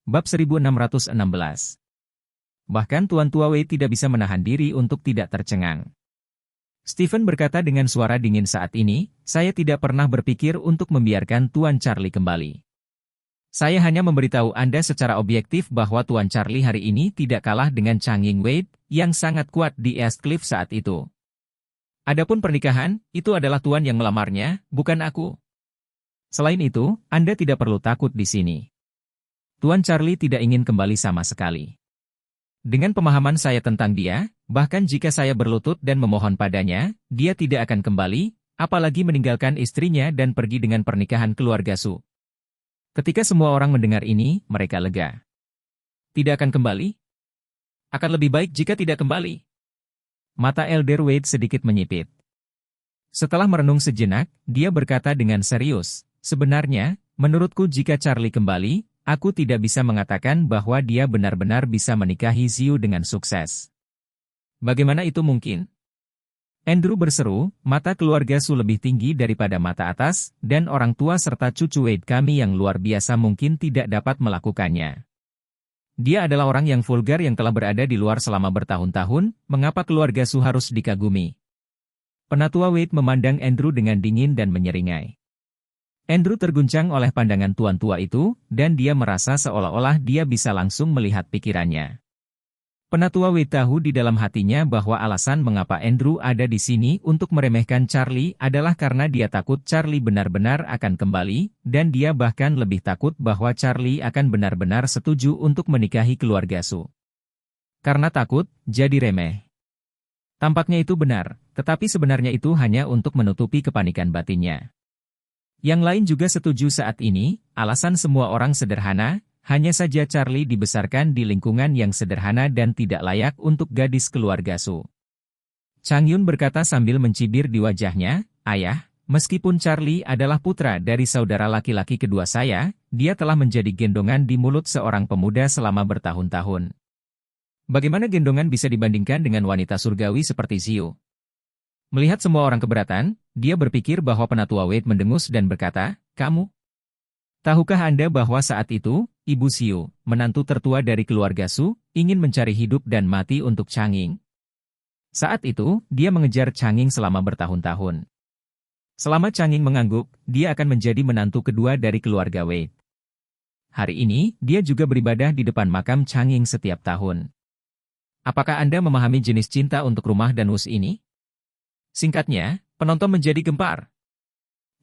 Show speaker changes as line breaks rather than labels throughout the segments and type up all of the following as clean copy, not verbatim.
Bab 1616. Bahkan Tuan Tua Wei tidak bisa menahan diri untuk tidak tercengang. Stephen berkata dengan suara dingin saat ini, saya tidak pernah berpikir untuk membiarkan Tuan Charlie kembali. Saya hanya memberitahu Anda secara objektif bahwa Tuan Charlie hari ini tidak kalah dengan Chang Ying Wade, yang sangat kuat di East Cliff saat itu. Adapun pernikahan, itu adalah Tuan yang melamarnya, bukan aku. Selain itu, Anda tidak perlu takut di sini. Tuan Charlie tidak ingin kembali sama sekali. Dengan pemahaman saya tentang dia, bahkan jika saya berlutut dan memohon padanya, dia tidak akan kembali, apalagi meninggalkan istrinya dan pergi dengan pernikahan keluarga Su. Ketika semua orang mendengar ini, mereka lega. Tidak akan kembali? Akan lebih baik jika tidak kembali. Mata Elder Wade sedikit menyipit. Setelah merenung sejenak, dia berkata dengan serius, sebenarnya, menurutku jika Charlie kembali, aku tidak bisa mengatakan bahwa dia benar-benar bisa menikahi Xiu dengan sukses. Bagaimana itu mungkin? Andrew berseru, mata keluarga Su lebih tinggi daripada mata atas, dan orang tua serta cucu Wade kami yang luar biasa mungkin tidak dapat melakukannya. Dia adalah orang yang vulgar yang telah berada di luar selama bertahun-tahun, mengapa keluarga Su harus dikagumi? Penatua Wade memandang Andrew dengan dingin dan menyeringai. Andrew terguncang oleh pandangan tuan tua itu, dan dia merasa seolah-olah dia bisa langsung melihat pikirannya. Penatua Wade tahu di dalam hatinya bahwa alasan mengapa Andrew ada di sini untuk meremehkan Charlie adalah karena dia takut Charlie benar-benar akan kembali, dan dia bahkan lebih takut bahwa Charlie akan benar-benar setuju untuk menikahi keluarga Su. Karena takut, jadi remeh. Tampaknya itu benar, tetapi sebenarnya itu hanya untuk menutupi kepanikan batinnya. Yang lain juga setuju saat ini, alasan semua orang sederhana, hanya saja Charlie dibesarkan di lingkungan yang sederhana dan tidak layak untuk gadis keluarga Su. Chang Yun berkata sambil mencibir di wajahnya, ayah, meskipun Charlie adalah putra dari saudara laki-laki kedua saya, dia telah menjadi gendongan di mulut seorang pemuda selama bertahun-tahun. Bagaimana gendongan bisa dibandingkan dengan wanita surgawi seperti Xiu? Melihat semua orang keberatan, dia berpikir bahwa penatua Wade mendengus dan berkata, kamu? Tahukah Anda bahwa saat itu, Ibu Xiu, menantu tertua dari keluarga Su, ingin mencari hidup dan mati untuk Chang Ying? Saat itu, dia mengejar Chang Ying selama bertahun-tahun. Selama Chang Ying mengangguk, dia akan menjadi menantu kedua dari keluarga Wade. Hari ini, dia juga beribadah di depan makam Chang Ying setiap tahun. Apakah Anda memahami jenis cinta untuk rumah dan Wus ini? Singkatnya, penonton menjadi gempar.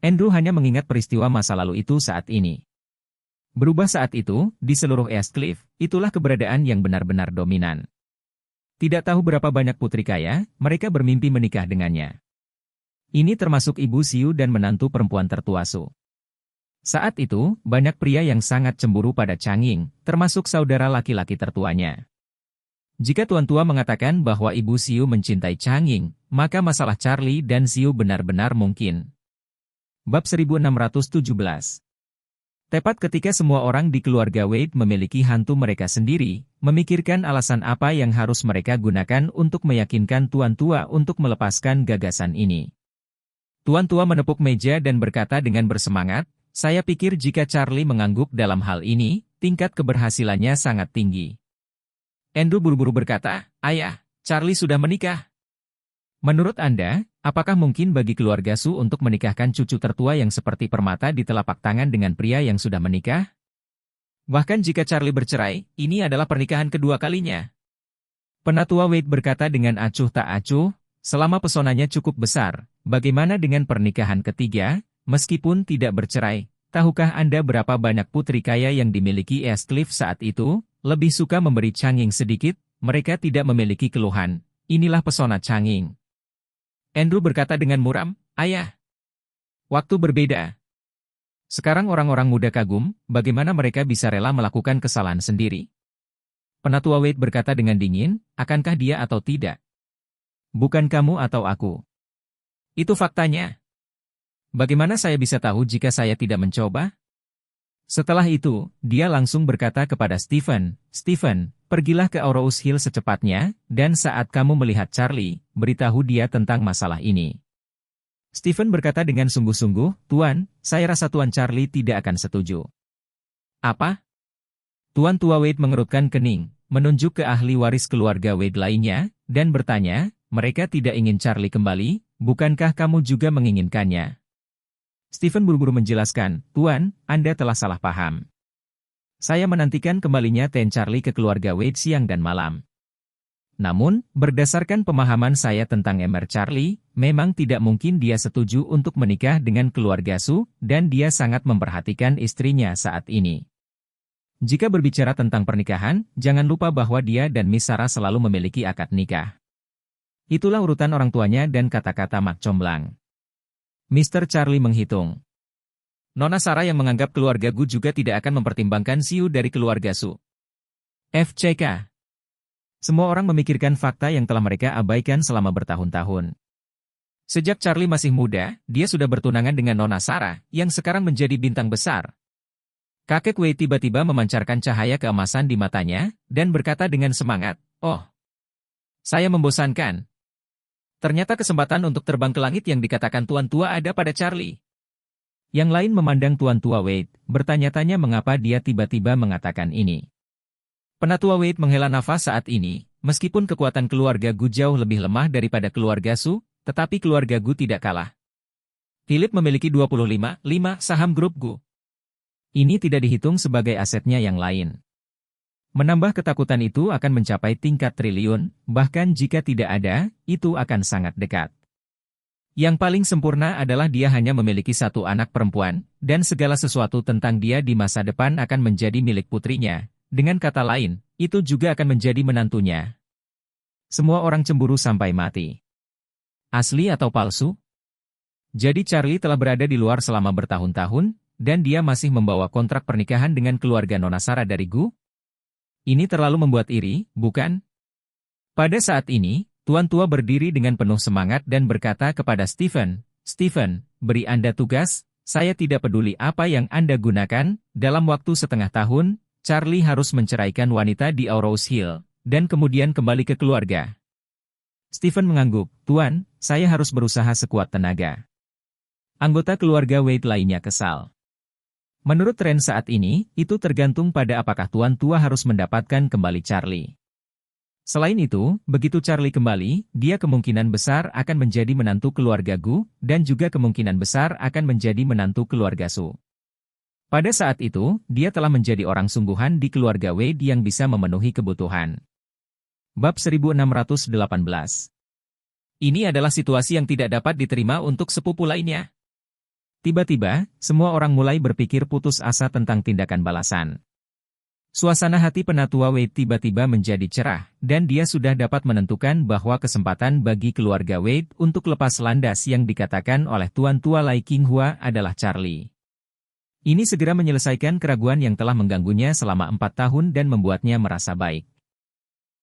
Andrew hanya mengingat peristiwa masa lalu itu saat ini. Berubah saat itu, di seluruh East Cliff, itulah keberadaan yang benar-benar dominan. Tidak tahu berapa banyak putri kaya, mereka bermimpi menikah dengannya. Ini termasuk Ibu Xiu dan menantu perempuan tertua Su. Saat itu, banyak pria yang sangat cemburu pada Chang Ying, termasuk saudara laki-laki tertuanya. Jika Tuan Tua mengatakan bahwa Ibu Xiu mencintai Chang Ying, maka masalah Charlie dan Xiu benar-benar mungkin. Bab 1617. Tepat ketika semua orang di keluarga Wade memiliki hantu mereka sendiri, memikirkan alasan apa yang harus mereka gunakan untuk meyakinkan Tuan Tua untuk melepaskan gagasan ini. Tuan Tua menepuk meja dan berkata dengan bersemangat, saya pikir jika Charlie mengangguk dalam hal ini, tingkat keberhasilannya sangat tinggi. Andrew buru-buru berkata, ayah, Charlie sudah menikah. Menurut Anda, apakah mungkin bagi keluarga Su untuk menikahkan cucu tertua yang seperti permata di telapak tangan dengan pria yang sudah menikah? Bahkan jika Charlie bercerai, ini adalah pernikahan kedua kalinya. Penatua Wade berkata dengan acuh tak acuh, selama pesonanya cukup besar, bagaimana dengan pernikahan ketiga, meskipun tidak bercerai? Tahukah Anda berapa banyak putri kaya yang dimiliki East Cliff saat itu? Lebih suka memberi Chang Ying sedikit, mereka tidak memiliki keluhan. Inilah pesona Chang Ying. Andrew berkata dengan muram, ayah. Waktu berbeda. Sekarang orang-orang muda kagum, bagaimana mereka bisa rela melakukan kesalahan sendiri? Penatua Wade berkata dengan dingin, akankah dia atau tidak? Bukan kamu atau aku. Itu faktanya. Bagaimana saya bisa tahu jika saya tidak mencoba? Setelah itu, dia langsung berkata kepada Stephen, Stephen, pergilah ke Aurous Hill secepatnya, dan saat kamu melihat Charlie, beritahu dia tentang masalah ini. Stephen berkata dengan sungguh-sungguh, Tuan, saya rasa Tuan Charlie tidak akan setuju. Apa? Tuan Tua Wade mengerutkan kening, menunjuk ke ahli waris keluarga Wade lainnya, dan bertanya, mereka tidak ingin Charlie kembali, bukankah kamu juga menginginkannya? Stephen buru-buru menjelaskan, Tuan, Anda telah salah paham. Saya menantikan kembalinya Ten Charlie ke keluarga Wade siang dan malam. Namun, berdasarkan pemahaman saya tentang Emer Charlie, memang tidak mungkin dia setuju untuk menikah dengan keluarga Su, dan dia sangat memperhatikan istrinya saat ini. Jika berbicara tentang pernikahan, jangan lupa bahwa dia dan Miss Sarah selalu memiliki akad nikah. Itulah urutan orang tuanya dan kata-kata Mak Comblang. Mr. Charlie menghitung. Nona Sarah yang menganggap keluarga Gu juga tidak akan mempertimbangkan Siu dari keluarga Su. FCK. Semua orang memikirkan fakta yang telah mereka abaikan selama bertahun-tahun. Sejak Charlie masih muda, dia sudah bertunangan dengan Nona Sarah, yang sekarang menjadi bintang besar. Kakek Wei tiba-tiba memancarkan cahaya keemasan di matanya, dan berkata dengan semangat, "Oh, saya membosankan. Ternyata kesempatan untuk terbang ke langit yang dikatakan Tuan Tua ada pada Charlie." Yang lain memandang Tuan Tua Wade, bertanya-tanya mengapa dia tiba-tiba mengatakan ini. Penatua Wade menghela nafas saat ini, meskipun kekuatan keluarga Gu jauh lebih lemah daripada keluarga Su, tetapi keluarga Gu tidak kalah. Philip memiliki 25,5 saham grup Gu. Ini tidak dihitung sebagai asetnya yang lain. Menambah ketakutan itu akan mencapai tingkat triliun, bahkan jika tidak ada, itu akan sangat dekat. Yang paling sempurna adalah dia hanya memiliki satu anak perempuan, dan segala sesuatu tentang dia di masa depan akan menjadi milik putrinya. Dengan kata lain, itu juga akan menjadi menantunya. Semua orang cemburu sampai mati. Asli atau palsu? Jadi Charlie telah berada di luar selama bertahun-tahun, dan dia masih membawa kontrak pernikahan dengan keluarga Nona Sarah dari Gu? Ini terlalu membuat iri, bukan? Pada saat ini, Tuan Tua berdiri dengan penuh semangat dan berkata kepada Stephen, "Stephen, beri Anda tugas, saya tidak peduli apa yang Anda gunakan, dalam waktu setengah tahun, Charlie harus menceraikan wanita di Aurous Hill, dan kemudian kembali ke keluarga." Stephen mengangguk, "Tuan, saya harus berusaha sekuat tenaga." Anggota keluarga Wade lainnya kesal. Menurut tren saat ini, itu tergantung pada apakah Tuan Tua harus mendapatkan kembali Charlie. Selain itu, begitu Charlie kembali, dia kemungkinan besar akan menjadi menantu keluarga Gu, dan juga kemungkinan besar akan menjadi menantu keluarga Su. Pada saat itu, dia telah menjadi orang sungguhan di keluarga Wade yang bisa memenuhi kebutuhan. Bab 1618. Ini adalah situasi yang tidak dapat diterima untuk sepupu lainnya. Tiba-tiba, semua orang mulai berpikir putus asa tentang tindakan balasan. Suasana hati Penatua Wade tiba-tiba menjadi cerah, dan dia sudah dapat menentukan bahwa kesempatan bagi keluarga Wade untuk lepas landas yang dikatakan oleh Tuan Tua Lai Qinghua adalah Charlie. Ini segera menyelesaikan keraguan yang telah mengganggunya selama 4 tahun dan membuatnya merasa baik.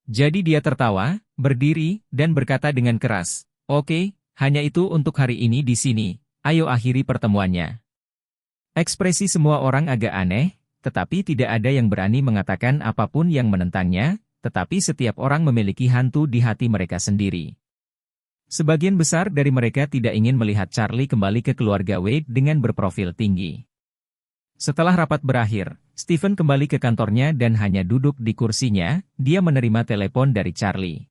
Jadi dia tertawa, berdiri, dan berkata dengan keras, "Oke, hanya itu untuk hari ini di sini, ayo akhiri pertemuannya." Ekspresi semua orang agak aneh, tetapi tidak ada yang berani mengatakan apapun yang menentangnya, tetapi setiap orang memiliki hantu di hati mereka sendiri. Sebagian besar dari mereka tidak ingin melihat Charlie kembali ke keluarga Wade dengan berprofil tinggi. Setelah rapat berakhir, Stephen kembali ke kantornya dan hanya duduk di kursinya, dia menerima telepon dari Charlie.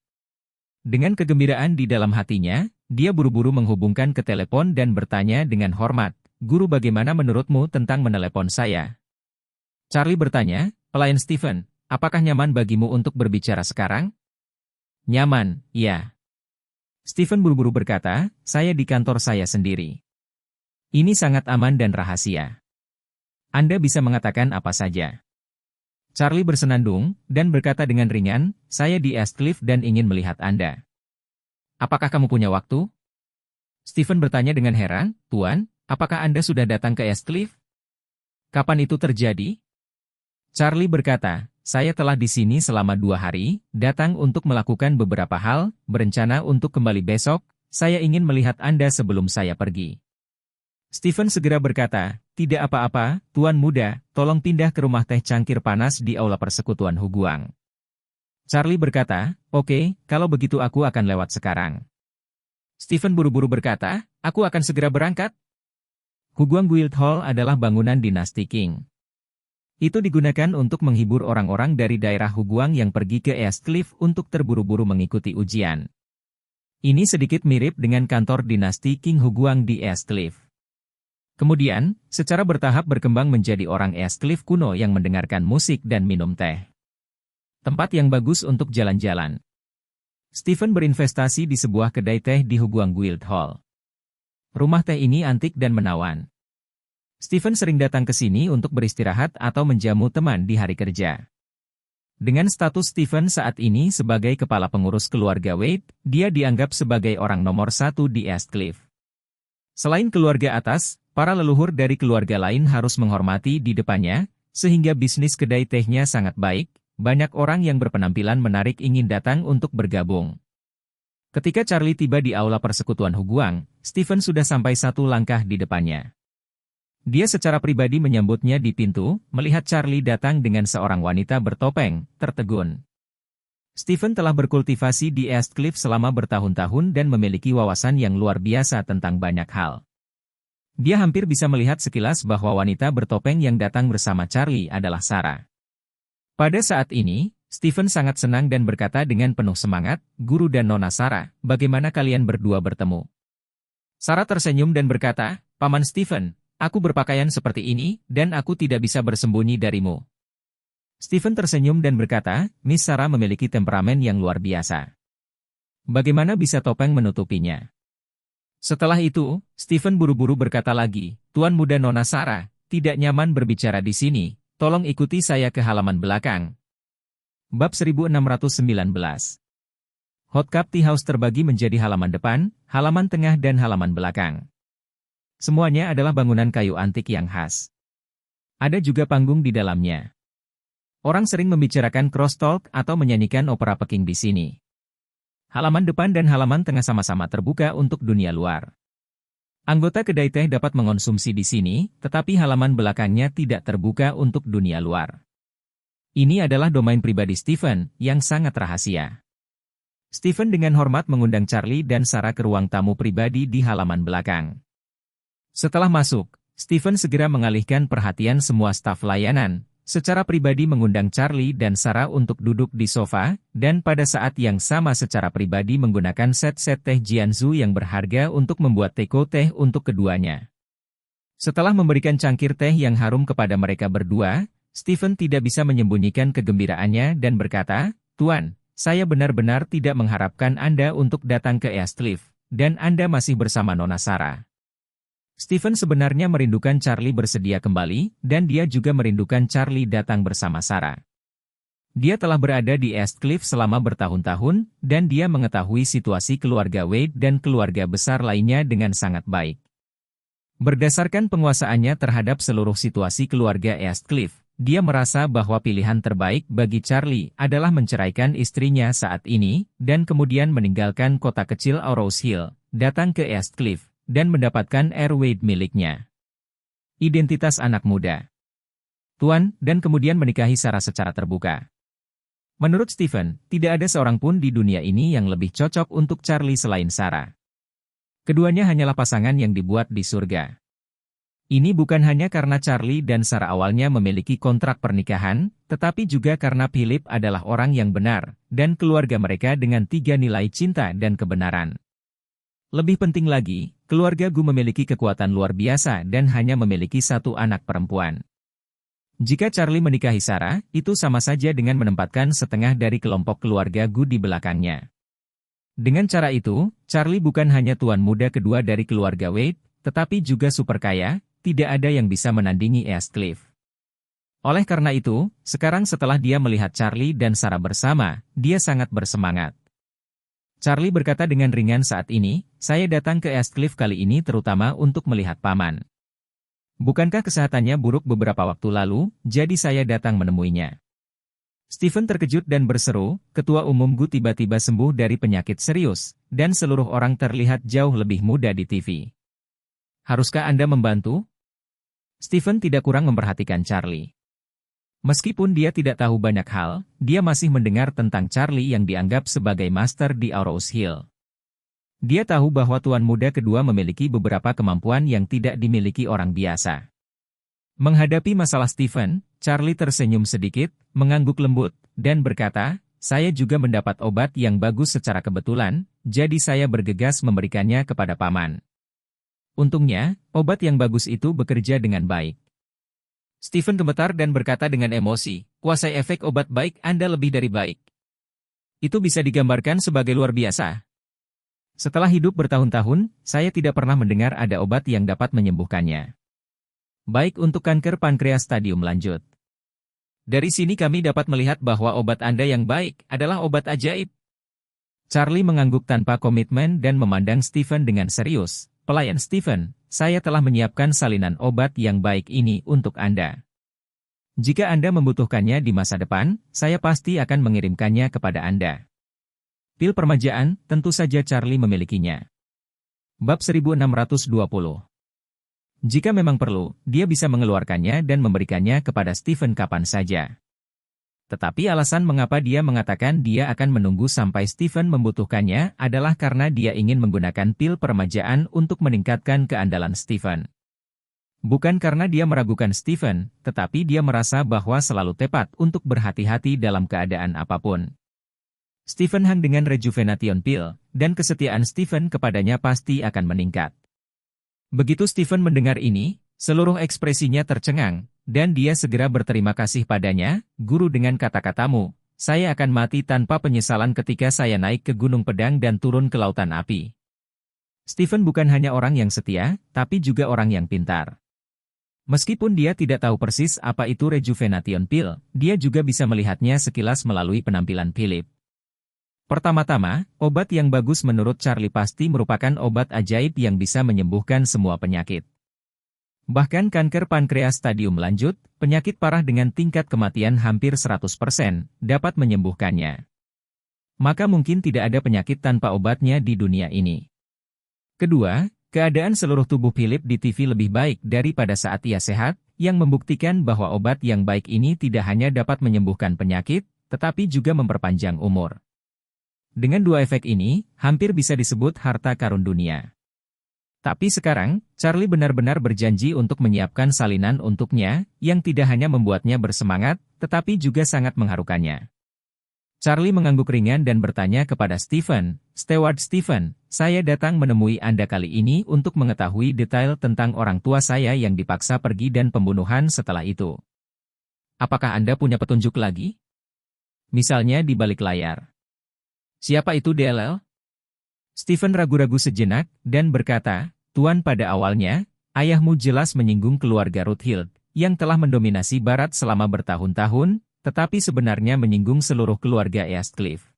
Dengan kegembiraan di dalam hatinya, dia buru-buru menghubungkan ke telepon dan bertanya dengan hormat, "Guru, bagaimana menurutmu tentang menelepon saya?" Charlie bertanya, "Pelayan Stephen, apakah nyaman bagimu untuk berbicara sekarang?" "Nyaman, ya." Stephen buru-buru berkata, "Saya di kantor saya sendiri. Ini sangat aman dan rahasia. Anda bisa mengatakan apa saja." Charlie bersenandung, dan berkata dengan ringan, "Saya di Eastcliff dan ingin melihat Anda." "Apakah kamu punya waktu?" Stephen bertanya dengan heran, "Tuan, apakah Anda sudah datang ke Eastcliff? Kapan itu terjadi?" Charlie berkata, "Saya telah di sini selama 2 hari, datang untuk melakukan beberapa hal, berencana untuk kembali besok, saya ingin melihat Anda sebelum saya pergi." Stephen segera berkata, "Tidak apa-apa, Tuan Muda, tolong pindah ke rumah teh cangkir panas di aula persekutuan Huguang." Charlie berkata, "Oke, kalau begitu aku akan lewat sekarang." Stephen buru-buru berkata, "Aku akan segera berangkat." Huguang Guild Hall adalah bangunan dinasti Qing. Itu digunakan untuk menghibur orang-orang dari daerah Huguang yang pergi ke East Cliff untuk terburu-buru mengikuti ujian. Ini sedikit mirip dengan kantor dinasti King Huguang di East Cliff. Kemudian, secara bertahap berkembang menjadi orang East Cliff kuno yang mendengarkan musik dan minum teh. Tempat yang bagus untuk jalan-jalan. Stephen berinvestasi di sebuah kedai teh di Huguang Guildhall. Rumah teh ini antik dan menawan. Stephen sering datang ke sini untuk beristirahat atau menjamu teman di hari kerja. Dengan status Stephen saat ini sebagai kepala pengurus keluarga Wade, dia dianggap sebagai orang nomor satu di East Cliff. Selain keluarga atas, para leluhur dari keluarga lain harus menghormati di depannya, sehingga bisnis kedai tehnya sangat baik, banyak orang yang berpenampilan menarik ingin datang untuk bergabung. Ketika Charlie tiba di aula persekutuan Huguang, Stephen sudah sampai satu langkah di depannya. Dia secara pribadi menyambutnya di pintu, melihat Charlie datang dengan seorang wanita bertopeng, tertegun. Stephen telah berkultivasi di East Cliff selama bertahun-tahun dan memiliki wawasan yang luar biasa tentang banyak hal. Dia hampir bisa melihat sekilas bahwa wanita bertopeng yang datang bersama Charlie adalah Sarah. Pada saat ini, Stephen sangat senang dan berkata dengan penuh semangat, "Guru dan Nona Sarah, bagaimana kalian berdua bertemu?" Sarah tersenyum dan berkata, "Paman Stephen, aku berpakaian seperti ini, dan aku tidak bisa bersembunyi darimu." Stephen tersenyum dan berkata, "Miss Sarah memiliki temperamen yang luar biasa. Bagaimana bisa topeng menutupinya?" Setelah itu, Stephen buru-buru berkata lagi, "Tuan muda Nona Sarah, tidak nyaman berbicara di sini, tolong ikuti saya ke halaman belakang." Bab 1619. Hot Cup Tea House terbagi menjadi halaman depan, halaman tengah dan halaman belakang. Semuanya adalah bangunan kayu antik yang khas. Ada juga panggung di dalamnya. Orang sering membicarakan crosstalk atau menyanyikan opera Peking di sini. Halaman depan dan halaman tengah sama-sama terbuka untuk dunia luar. Anggota kedai teh dapat mengonsumsi di sini, tetapi halaman belakangnya tidak terbuka untuk dunia luar. Ini adalah domain pribadi Stephen, yang sangat rahasia. Stephen dengan hormat mengundang Charlie dan Sarah ke ruang tamu pribadi di halaman belakang. Setelah masuk, Stephen segera mengalihkan perhatian semua staf layanan, secara pribadi mengundang Charlie dan Sarah untuk duduk di sofa, dan pada saat yang sama secara pribadi menggunakan set-set teh Jianzhu yang berharga untuk membuat teko teh untuk keduanya. Setelah memberikan cangkir teh yang harum kepada mereka berdua, Stephen tidak bisa menyembunyikan kegembiraannya dan berkata, "Tuan, saya benar-benar tidak mengharapkan Anda untuk datang ke East Cliff, dan Anda masih bersama Nona Sarah." Stephen sebenarnya merindukan Charlie bersedia kembali, dan dia juga merindukan Charlie datang bersama Sarah. Dia telah berada di East Cliff selama bertahun-tahun, dan dia mengetahui situasi keluarga Wade dan keluarga besar lainnya dengan sangat baik. Berdasarkan penguasaannya terhadap seluruh situasi keluarga East Cliff, dia merasa bahwa pilihan terbaik bagi Charlie adalah menceraikan istrinya saat ini, dan kemudian meninggalkan kota kecil Aurous Hill, datang ke East Cliff, dan mendapatkan Air Wade miliknya. Identitas anak muda. Tuan, dan kemudian menikahi Sarah secara terbuka. Menurut Stephen, tidak ada seorang pun di dunia ini yang lebih cocok untuk Charlie selain Sarah. Keduanya hanyalah pasangan yang dibuat di surga. Ini bukan hanya karena Charlie dan Sarah awalnya memiliki kontrak pernikahan, tetapi juga karena Philip adalah orang yang benar, dan keluarga mereka dengan 3 nilai cinta dan kebenaran. Lebih penting lagi, keluarga Gu memiliki kekuatan luar biasa dan hanya memiliki 1 anak perempuan. Jika Charlie menikahi Sarah, itu sama saja dengan menempatkan setengah dari kelompok keluarga Gu di belakangnya. Dengan cara itu, Charlie bukan hanya tuan muda kedua dari keluarga Wade, tetapi juga super kaya. Tidak ada yang bisa menandingi East Cliff. Oleh karena itu, sekarang setelah dia melihat Charlie dan Sarah bersama, dia sangat bersemangat. Charlie berkata dengan ringan saat ini, "Saya datang ke East Cliff kali ini terutama untuk melihat paman. Bukankah kesehatannya buruk beberapa waktu lalu, jadi saya datang menemuinya." Stephen terkejut dan berseru, "Ketua Umum Gu tiba-tiba sembuh dari penyakit serius, dan seluruh orang terlihat jauh lebih muda di TV. Haruskah Anda membantu?" Stephen tidak kurang memperhatikan Charlie. Meskipun dia tidak tahu banyak hal, dia masih mendengar tentang Charlie yang dianggap sebagai master di Aurous Hill. Dia tahu bahwa tuan muda kedua memiliki beberapa kemampuan yang tidak dimiliki orang biasa. Menghadapi masalah Stephen, Charlie tersenyum sedikit, mengangguk lembut, dan berkata, "Saya juga mendapat obat yang bagus secara kebetulan, jadi saya bergegas memberikannya kepada Paman." Untungnya, obat yang bagus itu bekerja dengan baik. Stephen gemetar dan berkata dengan emosi, "Kuasai efek obat baik Anda lebih dari baik. Itu bisa digambarkan sebagai luar biasa. Setelah hidup bertahun-tahun, saya tidak pernah mendengar ada obat yang dapat menyembuhkannya. Baik untuk kanker pankreas stadium lanjut. Dari sini kami dapat melihat bahwa obat Anda yang baik adalah obat ajaib." Charlie mengangguk tanpa komitmen dan memandang Stephen dengan serius. "Pelayan Stephen, saya telah menyiapkan salinan obat yang baik ini untuk Anda. Jika Anda membutuhkannya di masa depan, saya pasti akan mengirimkannya kepada Anda." Pil permajaan, tentu saja Charlie memilikinya. Bab 1620. Jika memang perlu, dia bisa mengeluarkannya dan memberikannya kepada Stephen kapan saja. Tetapi alasan mengapa dia mengatakan dia akan menunggu sampai Stephen membutuhkannya adalah karena dia ingin menggunakan pil permajaan untuk meningkatkan keandalan Stephen. Bukan karena dia meragukan Stephen, tetapi dia merasa bahwa selalu tepat untuk berhati-hati dalam keadaan apapun. Stephen hang dengan rejuvenation pill, dan kesetiaan Stephen kepadanya pasti akan meningkat. Begitu Stephen mendengar ini, seluruh ekspresinya tercengang, dan dia segera berterima kasih padanya, "Guru, dengan kata-katamu, saya akan mati tanpa penyesalan ketika saya naik ke Gunung Pedang dan turun ke Lautan Api." Stephen bukan hanya orang yang setia, tapi juga orang yang pintar. Meskipun dia tidak tahu persis apa itu rejuvenation pill, dia juga bisa melihatnya sekilas melalui penampilan Philip. Pertama-tama, obat yang bagus menurut Charlie pasti merupakan obat ajaib yang bisa menyembuhkan semua penyakit. Bahkan kanker pankreas stadium lanjut, penyakit parah dengan tingkat kematian hampir 100%, dapat menyembuhkannya. Maka mungkin tidak ada penyakit tanpa obatnya di dunia ini. Kedua, keadaan seluruh tubuh Philip di TV lebih baik daripada saat ia sehat, yang membuktikan bahwa obat yang baik ini tidak hanya dapat menyembuhkan penyakit, tetapi juga memperpanjang umur. Dengan dua efek ini, hampir bisa disebut harta karun dunia. Tapi sekarang, Charlie benar-benar berjanji untuk menyiapkan salinan untuknya, yang tidak hanya membuatnya bersemangat, tetapi juga sangat mengharukannya. Charlie mengangguk ringan dan bertanya kepada Stephen, "Steward Stephen, saya datang menemui Anda kali ini untuk mengetahui detail tentang orang tua saya yang dipaksa pergi dan pembunuhan setelah itu. Apakah Anda punya petunjuk lagi? Misalnya di balik layar. Siapa itu DLL?" Stephen ragu-ragu sejenak, dan berkata, "Tuan, pada awalnya, ayahmu jelas menyinggung keluarga Rothschild, yang telah mendominasi Barat selama bertahun-tahun, tetapi sebenarnya menyinggung seluruh keluarga Eastcliff."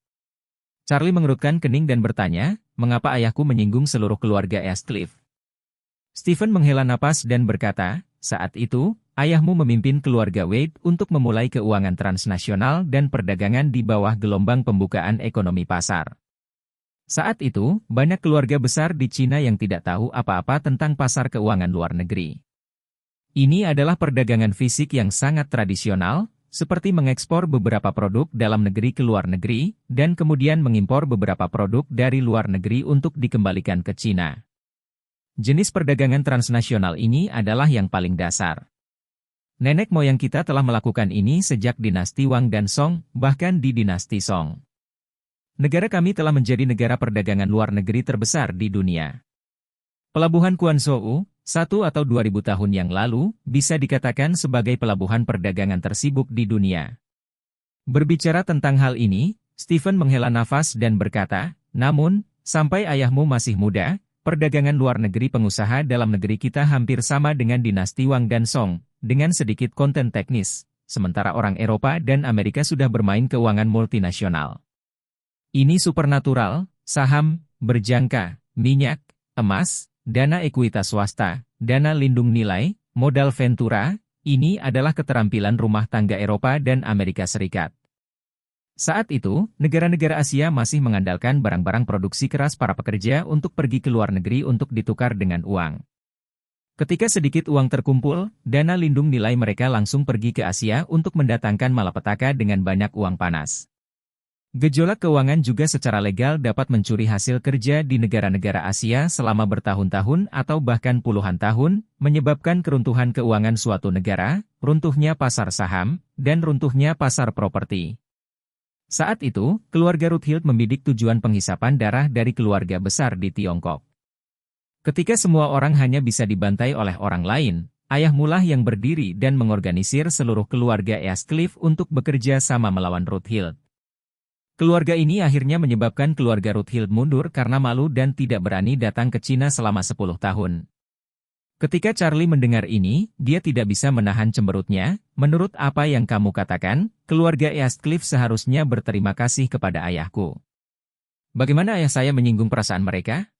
Charlie mengerutkan kening dan bertanya, "Mengapa ayahku menyinggung seluruh keluarga Eastcliff?" Stephen menghela napas dan berkata, "Saat itu, ayahmu memimpin keluarga Wade untuk memulai keuangan transnasional dan perdagangan di bawah gelombang pembukaan ekonomi pasar. Saat itu, banyak keluarga besar di Cina yang tidak tahu apa-apa tentang pasar keuangan luar negeri. Ini adalah perdagangan fisik yang sangat tradisional, seperti mengekspor beberapa produk dalam negeri ke luar negeri, dan kemudian mengimpor beberapa produk dari luar negeri untuk dikembalikan ke Cina. Jenis perdagangan transnasional ini adalah yang paling dasar. Nenek moyang kita telah melakukan ini sejak dinasti Wang dan Song, bahkan di dinasti Song. Negara kami telah menjadi negara perdagangan luar negeri terbesar di dunia. Pelabuhan Quanzhou, 1 atau 2000 tahun yang lalu, bisa dikatakan sebagai pelabuhan perdagangan tersibuk di dunia. Berbicara tentang hal ini, Stephen menghela nafas dan berkata, "Namun, sampai ayahmu masih muda, perdagangan luar negeri pengusaha dalam negeri kita hampir sama dengan dinasti Wang dan Song, dengan sedikit konten teknis, sementara orang Eropa dan Amerika sudah bermain keuangan multinasional. Ini supernatural, saham, berjangka, minyak, emas, dana ekuitas swasta, dana lindung nilai, modal ventura, ini adalah keterampilan rumah tangga Eropa dan Amerika Serikat. Saat itu, negara-negara Asia masih mengandalkan barang-barang produksi keras para pekerja untuk pergi ke luar negeri untuk ditukar dengan uang. Ketika sedikit uang terkumpul, dana lindung nilai mereka langsung pergi ke Asia untuk mendatangkan malapetaka dengan banyak uang panas. Gejolak keuangan juga secara legal dapat mencuri hasil kerja di negara-negara Asia selama bertahun-tahun atau bahkan puluhan tahun, menyebabkan keruntuhan keuangan suatu negara, runtuhnya pasar saham, dan runtuhnya pasar properti. Saat itu, keluarga Rothschild membidik tujuan penghisapan darah dari keluarga besar di Tiongkok. Ketika semua orang hanya bisa dibantai oleh orang lain, ayah mulah yang berdiri dan mengorganisir seluruh keluarga Eastcliff untuk bekerja sama melawan Rothschild. Keluarga ini akhirnya menyebabkan keluarga Rothschild mundur karena malu dan tidak berani datang ke Cina selama 10 tahun. Ketika Charlie mendengar ini, dia tidak bisa menahan cemberutnya. Menurut apa yang kamu katakan, keluarga Eastcliff seharusnya berterima kasih kepada ayahku. Bagaimana ayah saya menyinggung perasaan mereka?